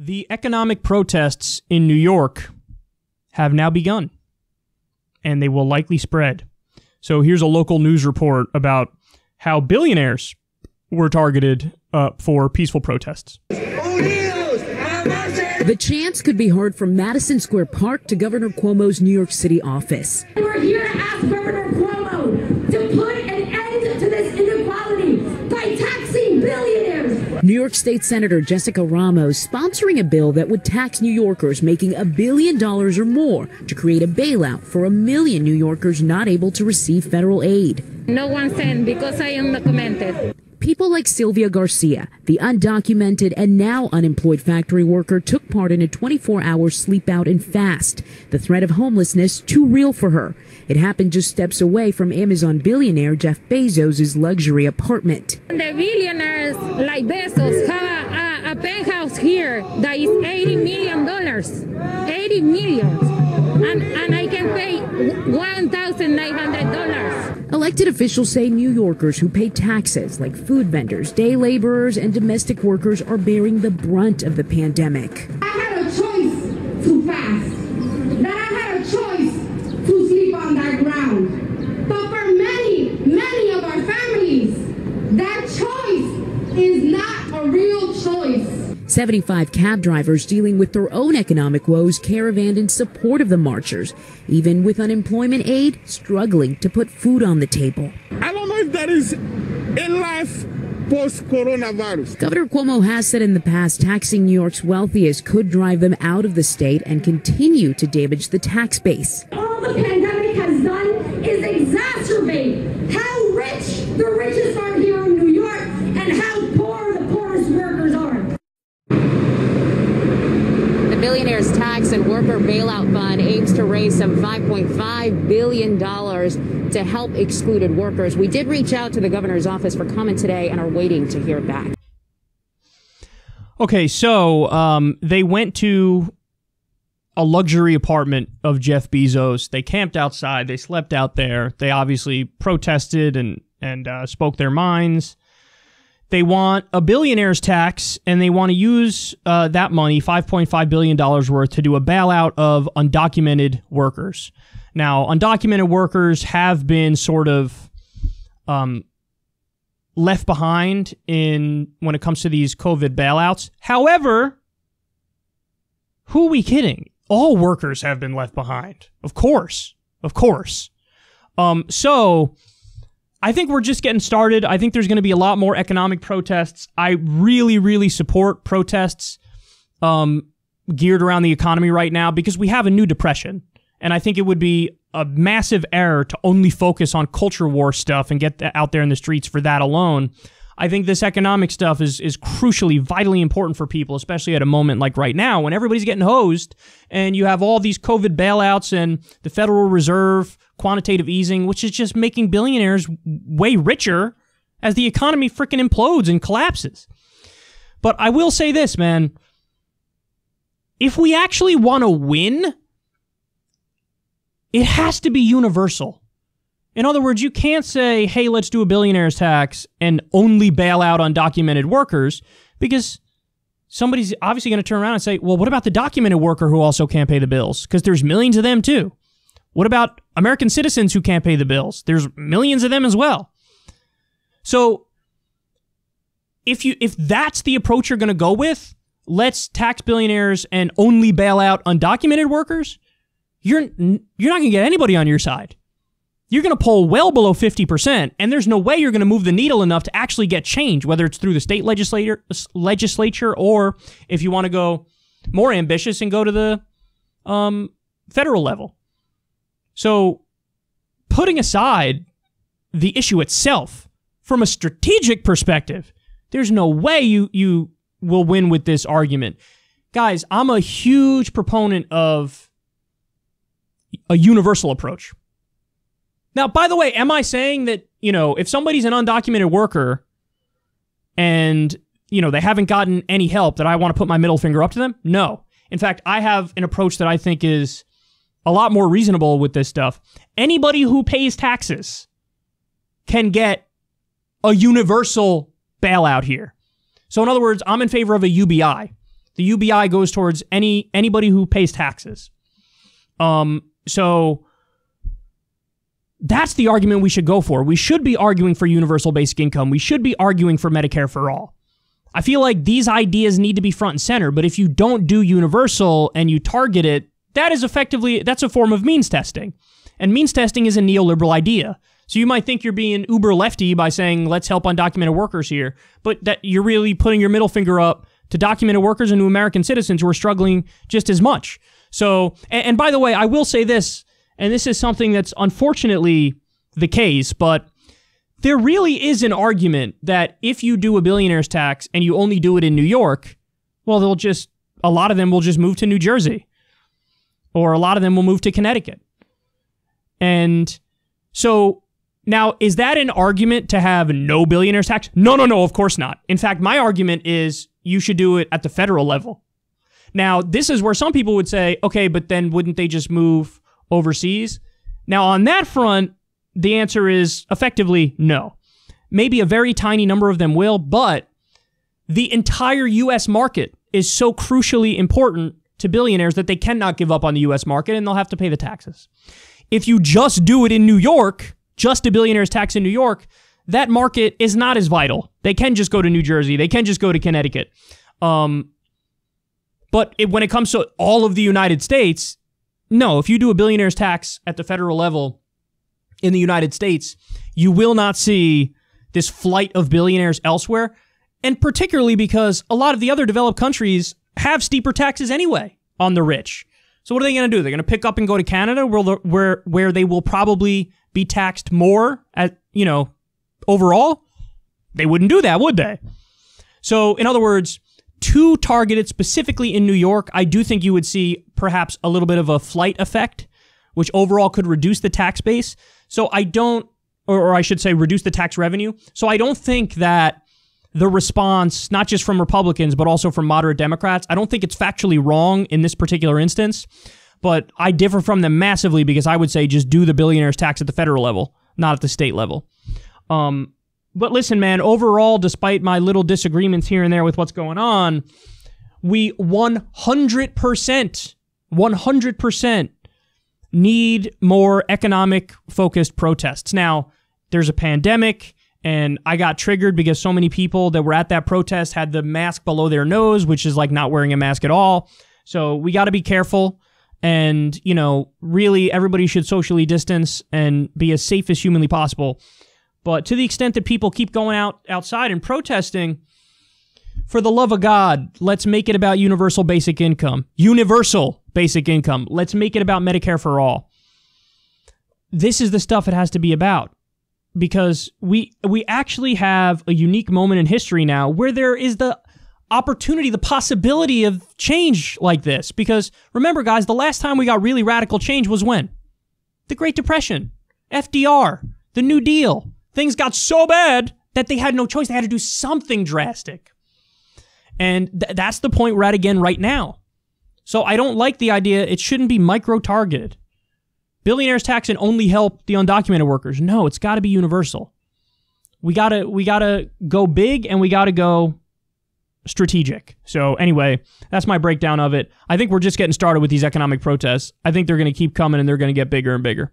The economic protests in New York have now begun, and they will likely spread. So here's a local news report about how billionaires were targeted for peaceful protests. The chants could be heard from Madison Square Park to Governor Cuomo's New York City office. We're here to ask Governor Cuomo to put an end to this inequality by taxing billionaires. New York State Senator Jessica Ramos sponsoring a bill that would tax New Yorkers making $1 billion or more to create a bailout for 1 million New Yorkers not able to receive federal aid. No 1 cent because I am documented. People like Sylvia Garcia, the undocumented and now unemployed factory worker, took part in a 24-hour sleep out and fast. The threat of homelessness too real for her. It happened just steps away from Amazon billionaire Jeff Bezos' luxury apartment. The billionaires like Bezos have a penthouse here that is $80 million. $80 million. And I can pay $1,900. Elected officials say New Yorkers who pay taxes, like food vendors, day laborers, and domestic workers, are bearing the brunt of the pandemic. I had a choice to fast. That I had a choice to sleep on that ground. But for many of our families, that choice is not a real choice. 75 cab drivers dealing with their own economic woes caravanned in support of the marchers, even with unemployment aid struggling to put food on the table. I don't know if that is a life post-coronavirus. Governor Cuomo has said in the past taxing New York's wealthiest could drive them out of the state and continue to damage the tax base. All the pandemic has done is exacerbate how rich the richest are here in New York and how poor the poorest workers are. The Billionaires Tax and Worker Bailout Fund aims to raise some $5.5 billion to help excluded workers. We did reach out to the governor's office for comment today and are waiting to hear back. Okay, so they went to a luxury apartment of Jeff Bezos. They camped outside. They slept out there. They obviously protested and spoke their minds. They want a billionaire's tax, and they want to use that money, $5.5 billion worth, to do a bailout of undocumented workers. Now, undocumented workers have been sort of left behind when it comes to these COVID bailouts. However, who are we kidding? All workers have been left behind. Of course. Of course. So I think we're just getting started. I think there's going to be a lot more economic protests. I really, really support protests geared around the economy right now because we have a new depression. And I think it would be a massive error to only focus on culture war stuff and get out there in the streets for that alone. I think this economic stuff is crucially, vitally important for people, especially at a moment like right now when everybody's getting hosed and you have all these COVID bailouts and the Federal Reserve quantitative easing, which is just making billionaires way richer as the economy freaking implodes and collapses. But I will say this, man. If we actually want to win, it has to be universal. In other words, you can't say, hey, let's do a billionaire's tax and only bail out undocumented workers, because somebody's obviously going to turn around and say, well, what about the documented worker who also can't pay the bills? Because there's millions of them too. What about American citizens who can't pay the bills? There's millions of them as well. So if that's the approach you're going to go with, let's tax billionaires and only bail out undocumented workers, you're not going to get anybody on your side. You're going to poll well below 50%, and there's no way you're going to move the needle enough to actually get change, whether it's through the state legislature or if you want to go more ambitious and go to the federal level. So putting aside the issue itself, from a strategic perspective, there's no way you will win with this argument. Guys, I'm a huge proponent of a universal approach. Now, by the way, am I saying that, if somebody's an undocumented worker and, they haven't gotten any help, that I want to put my middle finger up to them? No. In fact, I have an approach that I think is a lot more reasonable with this stuff. Anybody who pays taxes can get a universal bailout here. So in other words, I'm in favor of a UBI. The UBI goes towards anybody who pays taxes. So that's the argument we should go for. We should be arguing for universal basic income. We should be arguing for Medicare for all. I feel like these ideas need to be front and center, but if you don't do universal and you target it, that's a form of means testing. And means testing is a neoliberal idea. So you might think you're being uber lefty by saying, let's help undocumented workers here, but that you're really putting your middle finger up to documented workers and to American citizens who are struggling just as much. So, and by the way, I will say this, and this is something that's unfortunately the case, but there really is an argument that if you do a billionaire's tax and you only do it in New York, well, a lot of them will just move to New Jersey, or a lot of them will move to Connecticut. And so now, is that an argument to have no billionaire's tax? No, of course not. In fact, my argument is you should do it at the federal level. Now, this is where some people would say, okay, but then wouldn't they just move overseas? Now, on that front, the answer is effectively no. Maybe a very tiny number of them will, but the entire U.S. market is so crucially important to billionaires that they cannot give up on the U.S. market and they'll have to pay the taxes. If you just do it in New York, just a billionaire's tax in New York, that market is not as vital. They can just go to New Jersey. They can just go to Connecticut. But when it comes to all of the United States, no, if you do a billionaire's tax at the federal level in the United States, you will not see this flight of billionaires elsewhere. And particularly because a lot of the other developed countries have steeper taxes anyway on the rich. So what are they going to do? They're going to pick up and go to Canada where they will probably be taxed more overall? They wouldn't do that, would they? So in other words, to target it specifically in New York, I do think you would see perhaps a little bit of a flight effect, which overall could reduce the tax base. So I don't, or I should say reduce the tax revenue. So I don't think that the response, not just from Republicans, but also from moderate Democrats, I don't think it's factually wrong in this particular instance, but I differ from them massively because I would say just do the billionaire's tax at the federal level, not at the state level. But listen, man, overall, despite my little disagreements here and there with what's going on, we 100% need more economic-focused protests. Now, there's a pandemic, and I got triggered because so many people that were at that protest had the mask below their nose, which is like not wearing a mask at all. So we got to be careful. And, really everybody should socially distance and be as safe as humanly possible. But to the extent that people keep going outside and protesting, for the love of God, let's make it about universal basic income. Universal basic income. Let's make it about Medicare for all. This is the stuff it has to be about. Because we actually have a unique moment in history now where there is the opportunity, the possibility of change like this. Because remember, guys, the last time we got really radical change was when? The Great Depression, FDR, the New Deal. Things got so bad that they had no choice. They had to do something drastic. And that's the point we're at again right now. So I don't like the idea. It shouldn't be micro-targeted. Billionaires tax and only help the undocumented workers. No, it's got to be universal. We gotta go big and we gotta go strategic. So anyway, that's my breakdown of it. I think we're just getting started with these economic protests. I think they're going to keep coming and they're going to get bigger and bigger.